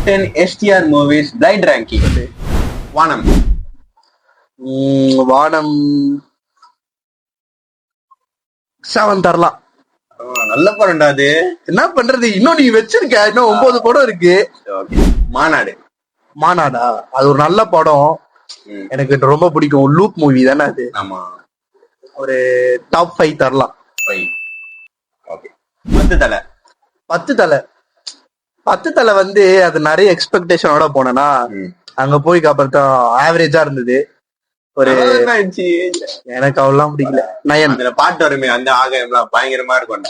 Top 10 STR movies blind ranking. வானம். வானம் 7 தரலாம். நல்ல படம்டா அது. என்ன பண்றது, இன்னும் நீ வச்சிருக்க, இன்னும் 9 படம் இருக்கு. மாநாடு. மாநாடா, அது ஒரு நல்ல படம், எனக்கு ரொம்ப பிடிக்கும். லூப் மூவி தானே அது. ஆமா, ஒரு டாப் 5 தரலாம். 10 தலை. 10 தலை வந்து அது நிறைய எக்ஸ்பெக்டேஷனோட போனேன்னா, அங்க போய் அப்புறம் ஆவரேஜா இருந்தது. ஒரு எனக்கு அவ்வளவு பிடிக்கல. நயன் பாட்டு வருமே அந்த ஆகாயம்லாம் பயங்கரமா இருக்கும்.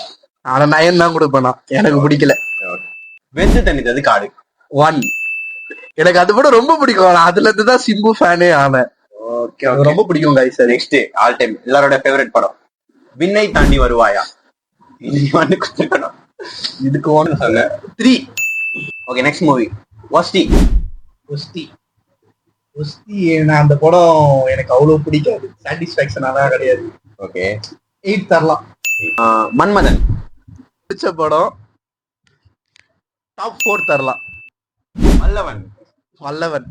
ஆனா நயன் தான் கொடுப்பேனா, எனக்கு பிடிக்கல. வெந்து தண்ணித்தது காடு 1 எனக்கு அது கூட ரொம்ப பிடிக்கும். அதுல இருந்து தான் சிம்பு ஃபேனே ஆனேன். ரொம்ப பிடிக்கும் guys. நெக்ஸ்ட் ஆல் டைம் எல்லாரோட ஃபேவரட் படம் விண்ணை தாண்டி வருவாயா. இதுக்கு 3. ஓகே, நெக்ஸ்ட் மூவி வஸ்தி. அந்த படம் எனக்கு அவ்வளவு பிடிக்காது. சாட்டிஸ்பாக்சனாக கிடையாது. ஓகே, 8 தரலாம். மன்மதன் பிடிச்ச படம் டாப் 4 தரலாம். வல்லவன்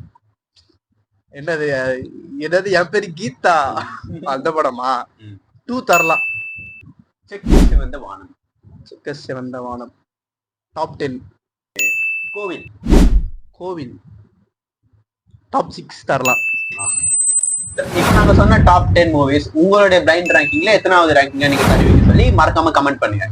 என்னது என் பேரு கீதா, அந்த படமா 2 தரலாம். செக்கஸ் வந்த வானம் டாப் 10. கோவில் டாப் 6 தரலாம். இப்போ நாங்க சொன்ன டாப் 10 மூவிஸ் உங்களுடைய பிளைண்ட் ரேங்கிங்ல எத்தனாவது ரேங்கிங் நீங்க தருவீங்க சொல்லி மறக்காம கமெண்ட் பண்ணுங்க.